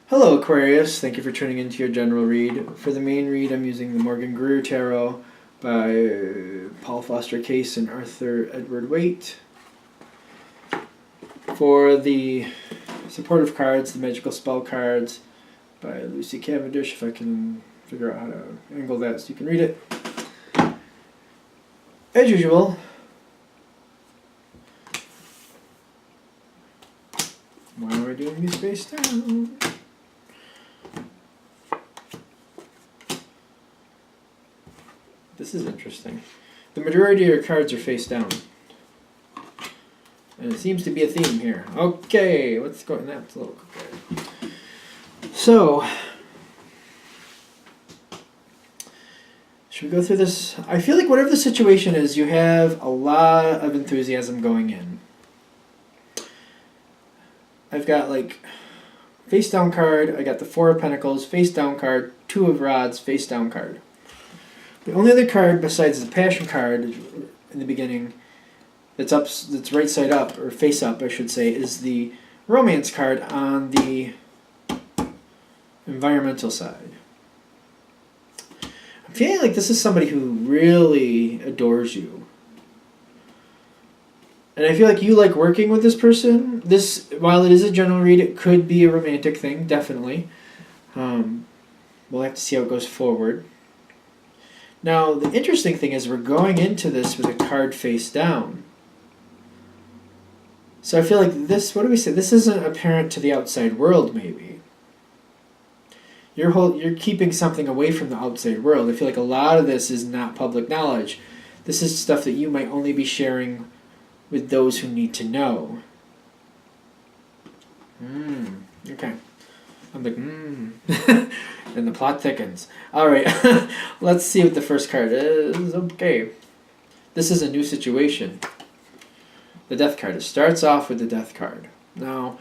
Hello Aquarius, thank you for tuning into your general read. For the main read, I'm using the Morgan Greer Tarot by Paul Foster Case and Arthur Edward Waite. For the supportive cards, the magical spell cards by Lucy Cavendish, if I can figure out how to angle that so you can read it. As usual, why am I doing these face down? This is interesting. The majority of your cards are face down. And it seems to be a theme here. Okay, let's go. That's a little quicker. So, should we go through this? I feel like whatever the situation is, you have a lot of enthusiasm going in. I've got like face down card, I got the Four of Pentacles, face down card, Two of Rods, face down card. The only other card besides the Passion card in the beginning that's right side up, or face up I should say, is the Romance card on the environmental side. I'm feeling like this is somebody who really adores you. And I feel like you like working with this person. This, while it is a general read, it could be a romantic thing, definitely. We'll have to see how it goes forward. Now, the interesting thing is we're going into this with a card face down. So I feel like this, what do we say? This isn't apparent to the outside world, maybe. You're keeping something away from the outside world. I feel like a lot of this is not public knowledge. This is stuff that you might only be sharing with those who need to know. Okay. I'm like, and the plot thickens. Alright, let's see what the first card is. Okay. This is a new situation. The Death card. It starts off with the Death card. Now,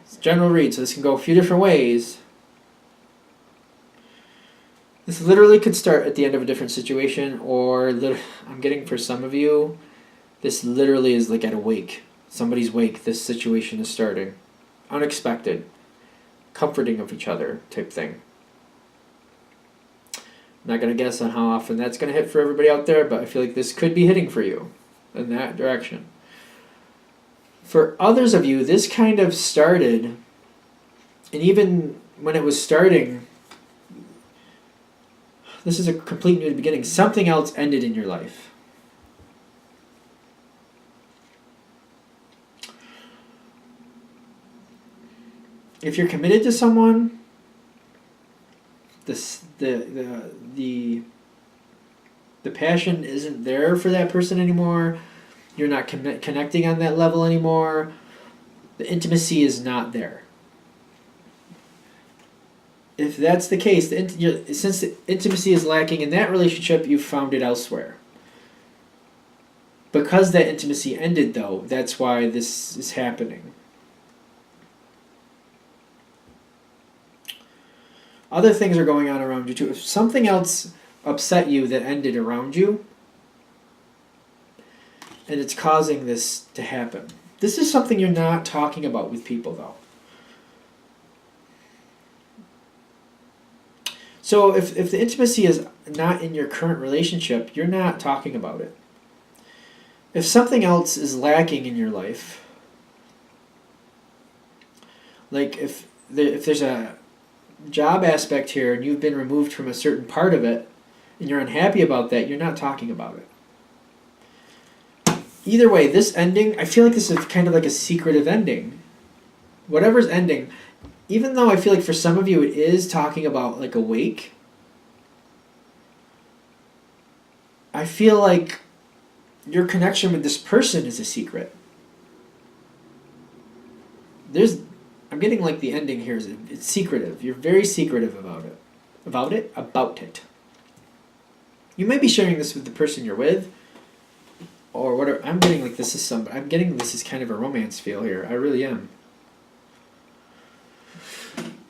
it's general read, so this can go a few different ways. This literally could start at the end of a different situation, or I'm getting for some of you, this literally is like at a wake. Somebody's wake. This situation is starting. Unexpected. Comforting of each other type thing. I'm not going to guess on how often that's going to hit for everybody out there, but I feel like this could be hitting for you in that direction. For others of you, this kind of started, and even when it was starting, this is a complete new beginning. Something else ended in your life. If you're committed to someone, the passion isn't there for that person anymore. You're not connecting on that level anymore. The intimacy is not there. If that's the case, since the intimacy is lacking in that relationship, you've found it elsewhere. Because that intimacy ended, though, that's why this is happening. Other things are going on around you too. If something else upset you that ended around you, and it's causing this to happen. This is something you're not talking about with people, though. So if the intimacy is not in your current relationship, you're not talking about it. If something else is lacking in your life, like if there's a job aspect here and you've been removed from a certain part of it and you're unhappy about that, you're not talking about it. Either way, this ending, I feel like this is kind of like a secretive ending. Whatever's ending, even though I feel like for some of you it is talking about like a wake, I feel like your connection with this person is a secret. I'm getting like the ending here is it's secretive. You're very secretive about it. About it. You might be sharing this with the person you're with, or whatever. I'm getting this is kind of a romance feel here. I really am.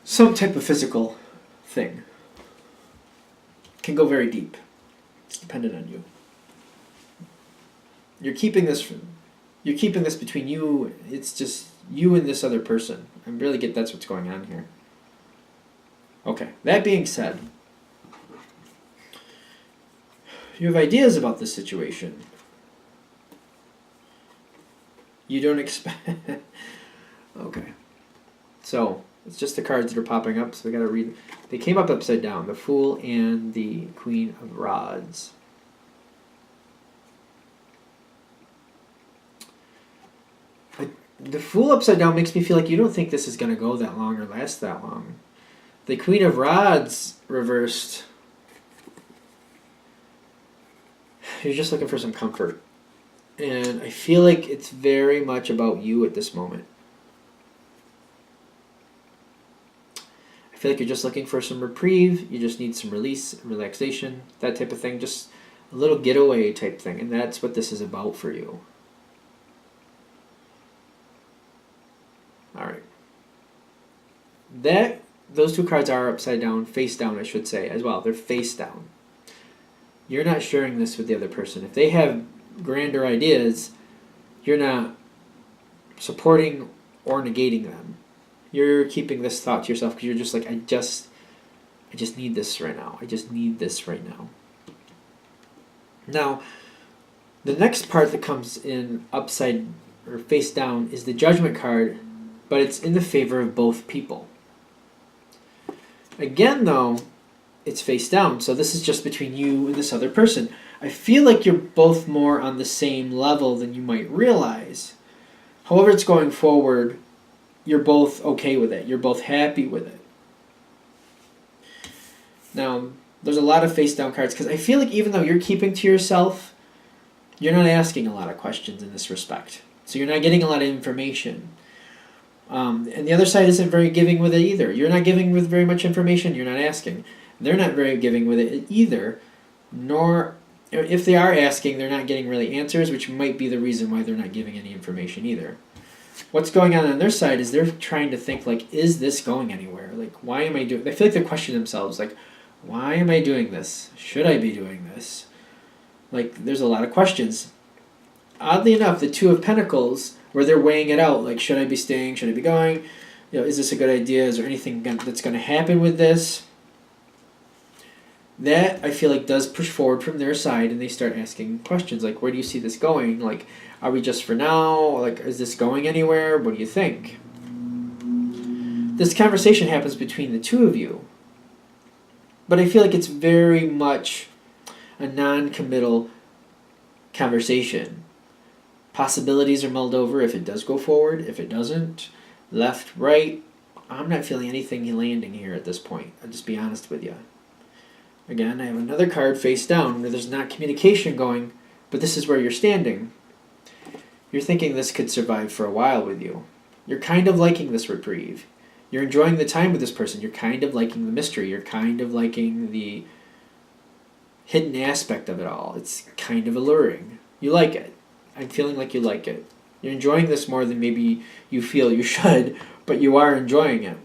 Some type of physical thing. Can go very deep. It's dependent on you. You're keeping this between you. It's just you and this other person. I really get that's what's going on here. Okay, that being said, you have ideas about this situation. You don't expect... Okay. So, it's just the cards that are popping up, so we gotta read... They came up upside down, the Fool and the Queen of Rods. The Fool upside down makes me feel like you don't think this is gonna go that long or last that long. The Queen of Rods reversed. You're just looking for some comfort. And I feel like it's very much about you at this moment. I feel like you're just looking for some reprieve. You just need some release, relaxation, that type of thing. Just a little getaway type thing. And that's what this is about for you. All right. Those two cards are upside down, face down, I should say, as well. They're face down. You're not sharing this with the other person. If they have grander ideas, you're not supporting or negating them. You're keeping this thought to yourself because you're just like, I just need this right now. I just need this right now. Now, the next part that comes in upside or face down is the Judgment card, but it's in the favor of both people. Again, though, it's face down, so this is just between you and this other person. I feel like you're both more on the same level than you might realize. However it's going forward, you're both okay with it. You're both happy with it. Now, there's a lot of face down cards because I feel like even though you're keeping to yourself, you're not asking a lot of questions in this respect. So you're not getting a lot of information. And the other side isn't very giving with it either. You're not giving with very much information. You're not asking. They're not very giving with it either. Nor, if they are asking, they're not getting really answers, which might be the reason why they're not giving any information either. What's going on their side is they're trying to think, like, is this going anywhere? Like, why am I doing... They feel like they're questioning themselves, like, why am I doing this? Should I be doing this? Like, there's a lot of questions. Oddly enough, the Two of Pentacles, where they're weighing it out, like, should I be staying? Should I be going? You know, is this a good idea? Is there anything that's going to happen with this? That, I feel like, does push forward from their side, and they start asking questions, like, where do you see this going? Like, are we just for now? Like, is this going anywhere? What do you think? This conversation happens between the two of you. But I feel like it's very much a non-committal conversation. Possibilities are mulled over if it does go forward, if it doesn't. Left, right. I'm not feeling anything landing here at this point. I'll just be honest with you. Again, I have another card face down where there's not communication going, but this is where you're standing. You're thinking this could survive for a while with you. You're kind of liking this reprieve. You're enjoying the time with this person. You're kind of liking the mystery. You're kind of liking the hidden aspect of it all. It's kind of alluring. You like it. I'm feeling like you like it. You're enjoying this more than maybe you feel you should, but you are enjoying it.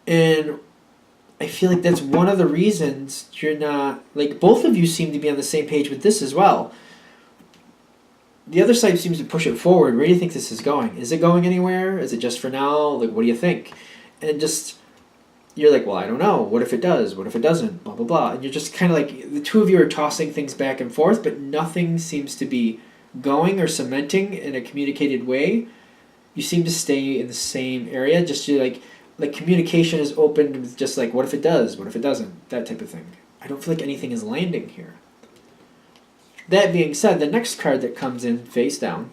And I feel like that's one of the reasons you're not... Like, both of you seem to be on the same page with this as well. The other side seems to push it forward. Where do you think this is going? Is it going anywhere? Is it just for now? Like, what do you think? And just... You're like, well, I don't know. What if it does? What if it doesn't? Blah, blah, blah. And you're just kind of like... The two of you are tossing things back and forth, but nothing seems to be going or cementing in a communicated way. You seem to stay in the same area. Just to like communication is opened with just like, what if it does? What if it doesn't? That type of thing. I don't feel like anything is landing here. That being said, the next card that comes in face down,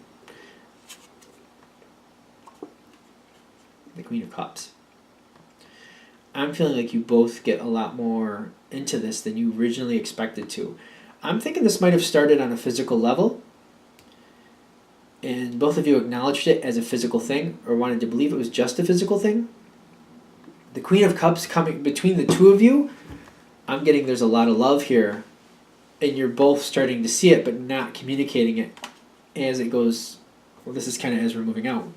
the Queen of Cups. I'm feeling like you both get a lot more into this than you originally expected to. I'm thinking this might have started on a physical level, and both of you acknowledged it as a physical thing, or wanted to believe it was just a physical thing. The Queen of Cups coming between the two of you, I'm getting there's a lot of love here, and you're both starting to see it, but not communicating it as it goes. Well, this is kind of as we're moving out.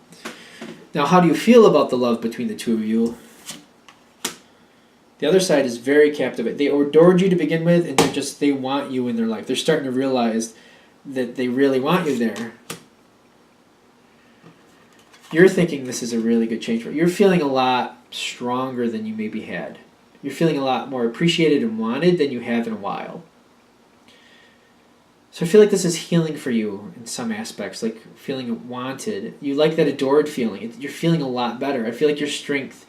Now, how do you feel about the love between the two of you? The other side is very captivated. They adored you to begin with, and they want you in their life. They're starting to realize that they really want you there. you're thinking this is a really good change. You're feeling a lot stronger than you maybe had. You're feeling a lot more appreciated and wanted than you have in a while. So I feel like this is healing for you in some aspects, like feeling wanted. You like that adored feeling. You're feeling a lot better. I feel like your strength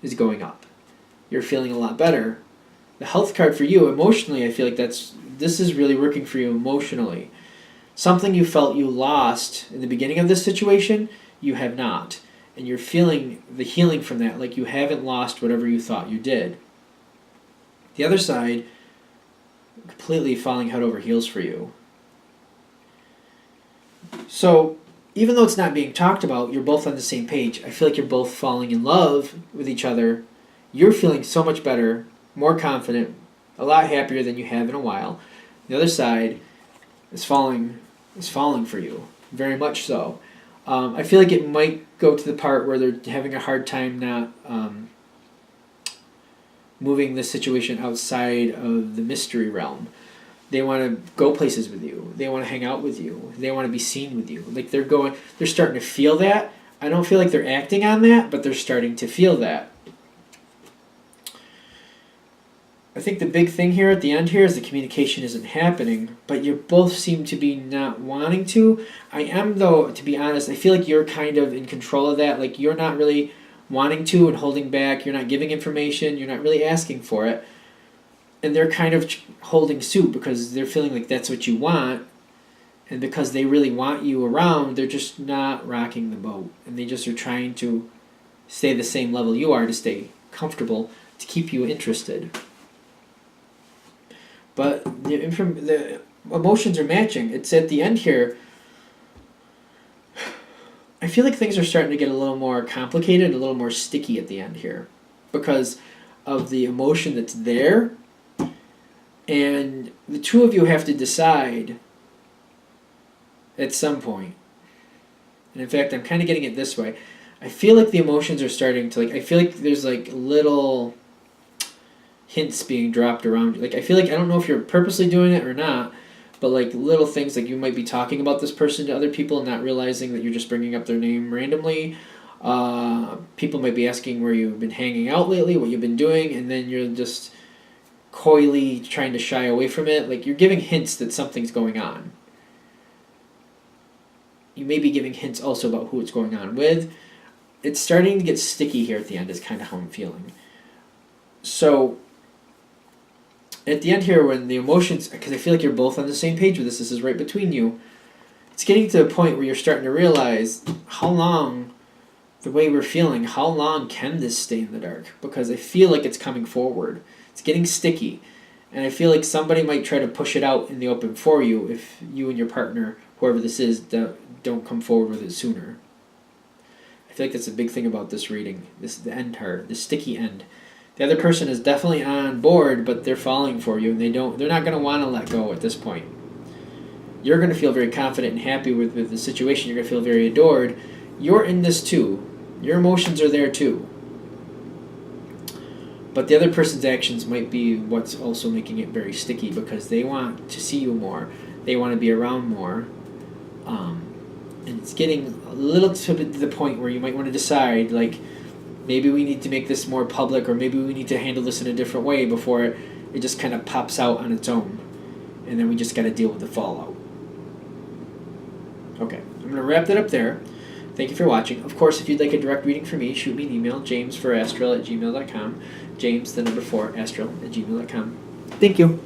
is going up. You're feeling a lot better. The health card for you, emotionally, I feel like this is really working for you emotionally. Something you felt you lost in the beginning of this situation, you have not. And you're feeling the healing from that, like you haven't lost whatever you thought you did. The other side, completely falling head over heels for you. So, even though it's not being talked about, you're both on the same page. I feel like you're both falling in love with each other. You're feeling so much better, more confident, a lot happier than you have in a while. The other side is falling for you, very much so. I feel like it might go to the part where they're having a hard time not moving the situation outside of the mystery realm. They want to go places with you. They want to hang out with you. They want to be seen with you. Like they're starting to feel that. I don't feel like they're acting on that, but they're starting to feel that. I think the big thing here at the end here is the communication isn't happening, but you both seem to be not wanting to. I am, though, to be honest, I feel like you're kind of in control of that. Like you're not really wanting to and holding back. You're not giving information. You're not really asking for it. And they're kind of holding suit because they're feeling like that's what you want. And because they really want you around, they're just not rocking the boat. And they just are trying to stay the same level you are to stay comfortable, to keep you interested. But the emotions are matching. It's at the end here. I feel like things are starting to get a little more complicated, a little more sticky at the end here. Because of the emotion that's there. And the two of you have to decide at some point. And in fact, I'm kind of getting it this way. I feel like the emotions are starting to, I feel like there's little hints being dropped around you. I feel like, I don't know if you're purposely doing it or not, but little things you might be talking about this person to other people and not realizing that you're just bringing up their name randomly. People might be asking where you've been hanging out lately, what you've been doing, and then you're just coyly trying to shy away from it. You're giving hints that something's going on. You may be giving hints also about who it's going on with. It's starting to get sticky here at the end is kind of how I'm feeling. So, at the end here, when the emotions, because I feel like you're both on the same page with this is right between you, it's getting to a point where you're starting to realize how long, the way we're feeling, how long can this stay in the dark? Because I feel like it's coming forward. It's getting sticky. And I feel like somebody might try to push it out in the open for you if you and your partner, whoever this is, don't come forward with it sooner. I feel like that's a big thing about this reading. The end card, the sticky end. The other person is definitely on board, but they're falling for you, and they're not going to want to let go at this point. You're going to feel very confident and happy with the situation. You're going to feel very adored. You're in this too. Your emotions are there too. But the other person's actions might be what's also making it very sticky because they want to see you more. They want to be around more. And it's getting a little to the point where you might want to decide, maybe we need to make this more public, or maybe we need to handle this in a different way before it just kind of pops out on its own. And then we just got to deal with the fallout. Okay, I'm going to wrap that up there. Thank you for watching. Of course, if you'd like a direct reading from me, shoot me an email, james4astral@gmail.com. James, the number 4, astral@gmail.com. Thank you.